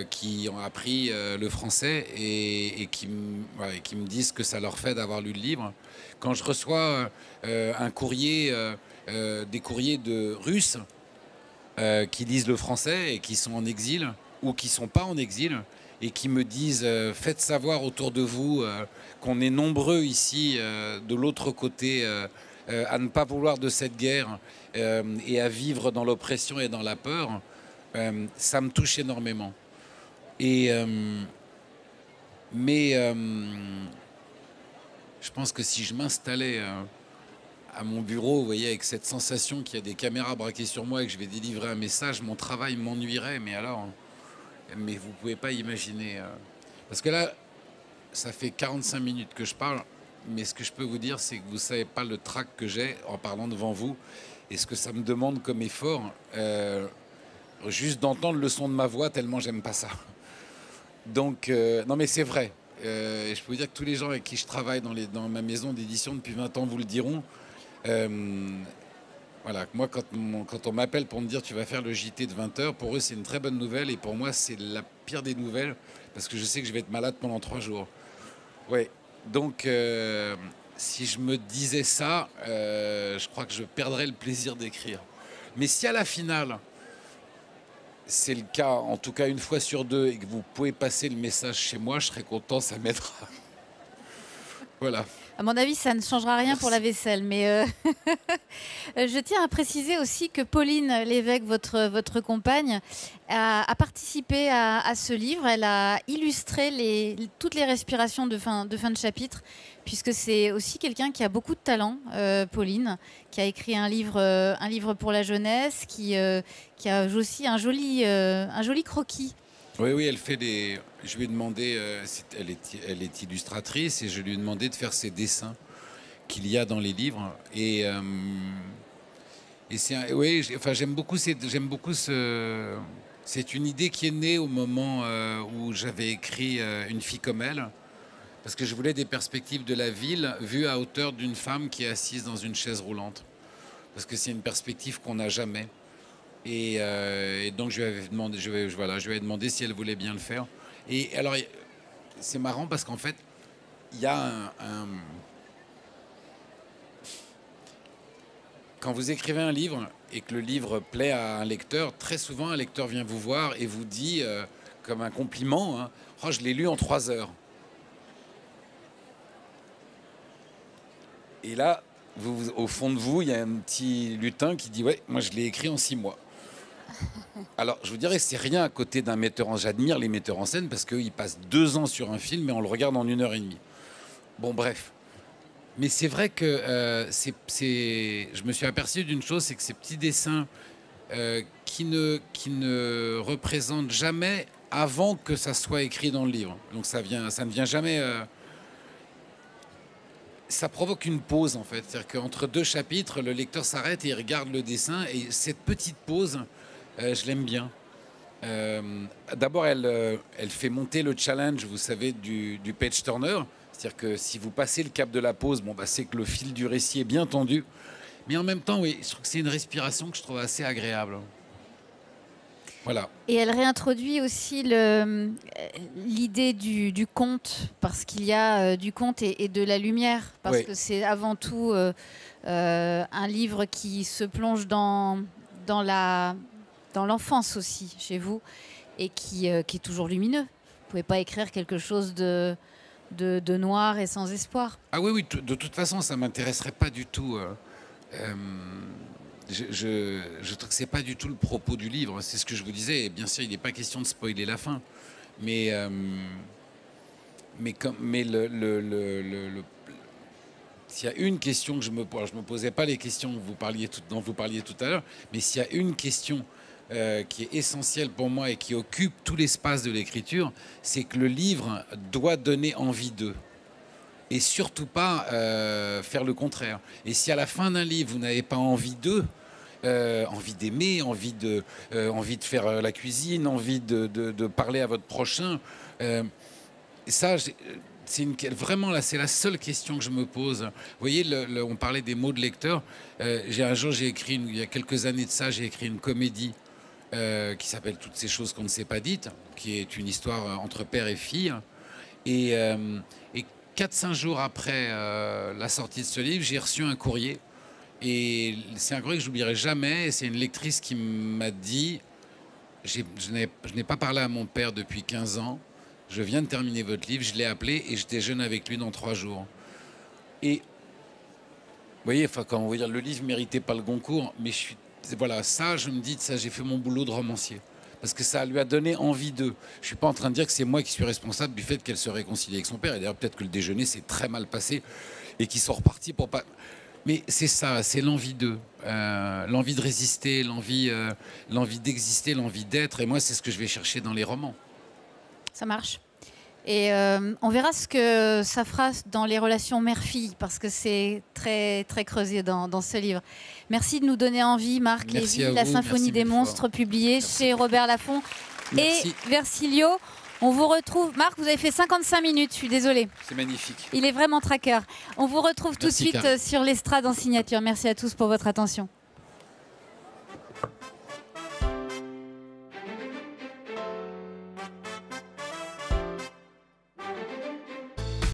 qui ont appris le français et qui me disent que ça leur fait d'avoir lu le livre, quand je reçois des courriers de Russes qui lisent le français et qui sont en exil ou qui ne sont pas en exil, et qui me disent faites savoir autour de vous qu'on est nombreux ici de l'autre côté à ne pas vouloir de cette guerre et à vivre dans l'oppression et dans la peur, ça me touche énormément. Mais je pense que si je m'installais à mon bureau, vous voyez, avec cette sensation qu'il y a des caméras braquées sur moi et que je vais délivrer un message, mon travail m'ennuierait. Mais vous ne pouvez pas imaginer. Parce que là, ça fait 45 minutes que je parle, mais ce que je peux vous dire, c'est que vous ne savez pas le trac que j'ai en parlant devant vous et ce que ça me demande comme effort. juste d'entendre le son de ma voix, tellement j'aime pas ça. Donc, non mais c'est vrai. Je peux vous dire que tous les gens avec qui je travaille dans ma maison d'édition depuis 20 ans vous le diront. Voilà, moi quand on m'appelle pour me dire tu vas faire le JT de 20h, pour eux c'est une très bonne nouvelle et pour moi c'est la pire des nouvelles parce que je sais que je vais être malade pendant 3 jours. Ouais, donc si je me disais ça, je crois que je perdrais le plaisir d'écrire. Mais si à la finale, c'est le cas, en tout cas une fois sur deux, et que vous pouvez passer le message chez moi, je serais content, ça m'aidera. Voilà. À mon avis, ça ne changera rien Merci. pour la vaisselle, mais je tiens à préciser aussi que Pauline Lévesque, votre compagne, a participé à ce livre. Elle a illustré toutes les respirations de fin de chapitre, puisque c'est aussi quelqu'un qui a beaucoup de talent, Pauline, qui a écrit un livre pour la jeunesse, qui a aussi un joli croquis. Oui, elle fait des. Je lui ai demandé, elle est illustratrice et je lui ai demandé de faire ses dessins qu'il y a dans les livres. Et c'est, oui, enfin j'aime beaucoup ce. C'est une idée qui est née au moment où j'avais écrit Une fille comme elle, parce que je voulais des perspectives de la ville vues à hauteur d'une femme qui est assise dans une chaise roulante, parce que c'est une perspective qu'on n'a jamais. Et donc je lui avais demandé si elle voulait bien le faire. Et alors c'est marrant parce qu'en fait il y a quand vous écrivez un livre et que le livre plaît à un lecteur, très souvent un lecteur vient vous voir et vous dit comme un compliment, hein, oh, je l'ai lu en 3 heures. Et là, au fond de vous, il y a un petit lutin qui dit ouais, moi je l'ai écrit en 6 mois. Alors, je vous dirais, c'est rien à côté d'un metteur en scène. J'admire les metteurs en scène parce qu'ils passent 2 ans sur un film et on le regarde en 1h30. Bon, bref. Mais c'est vrai que je me suis aperçu d'une chose, c'est que ces petits dessins qui ne représentent jamais avant que ça soit écrit dans le livre. Donc ça ne vient jamais. Ça provoque une pause en fait. C'est-à-dire qu'entre 2 chapitres, le lecteur s'arrête et il regarde le dessin. Et cette petite pause, je l'aime bien. D'abord, elle fait monter le challenge, vous savez, du page turner. C'est-à-dire que si vous passez le cap de la pause, bon, bah, c'est que le fil du récit est bien tendu. Mais en même temps, oui, je trouve que c'est une respiration que je trouve assez agréable. Voilà. Et elle réintroduit aussi l'idée du conte, parce qu'il y a du conte et de la lumière, parce que c'est avant tout un livre qui se plonge dans l'enfance aussi, chez vous, et qui est toujours lumineux. Vous ne pouvez pas écrire quelque chose de noir et sans espoir. Ah oui, de toute façon, ça ne m'intéresserait pas du tout. Je trouve que c'est pas du tout le propos du livre. C'est ce que je vous disais. Et bien sûr, il n'est pas question de spoiler la fin. Mais s'il y a une question que je me posais pas les questions dont vous parliez tout à l'heure, mais s'il y a une question qui est essentielle pour moi et qui occupe tout l'espace de l'écriture, c'est que le livre doit donner envie d'eux. Et surtout pas faire le contraire. Et si à la fin d'un livre, vous n'avez pas envie d'eux, envie d'aimer, envie de faire la cuisine, envie de parler à votre prochain, ça, vraiment là, c'est la seule question que je me pose. Vous voyez, on parlait des mots de lecteur. Il y a quelques années de ça, j'ai écrit une comédie qui s'appelle Toutes ces choses qu'on ne s'est pas dites, qui est une histoire entre père et fille. Et 4-5 jours après la sortie de ce livre, j'ai reçu un courrier. Et c'est un courrier que je n'oublierai jamais. C'est une lectrice qui m'a dit je n'ai pas parlé à mon père depuis 15 ans. Je viens de terminer votre livre. Je l'ai appelé et je déjeune avec lui dans 3 jours. Et vous voyez, quand on veut dire le livre ne méritait pas le Goncourt, mais voilà, ça, je me dis, ça, j'ai fait mon boulot de romancier. Parce que ça lui a donné envie d'eux. Je ne suis pas en train de dire que c'est moi qui suis responsable du fait qu'elle se réconcilie avec son père. Et d'ailleurs, peut-être que le déjeuner s'est très mal passé et qu'ils sont repartis pour pas... Mais c'est ça, c'est l'envie d'eux. L'envie de résister, l'envie d'exister, l'envie d'être. Et moi, c'est ce que je vais chercher dans les romans. Ça marche. Et on verra ce que ça fera dans les relations mère-fille, parce que c'est très, très creusé dans ce livre. Merci de nous donner envie, Marc Merci Lévy, à La vous. Symphonie Merci des mille fois. monstres, publié chez Robert Laffont Merci. et Versilio. On vous retrouve. Marc, vous avez fait 55 minutes, je suis désolée. C'est magnifique. Il est vraiment traqueur. On vous retrouve tout de Merci, suite Karine. sur l'estrade en signature. Merci à tous pour votre attention.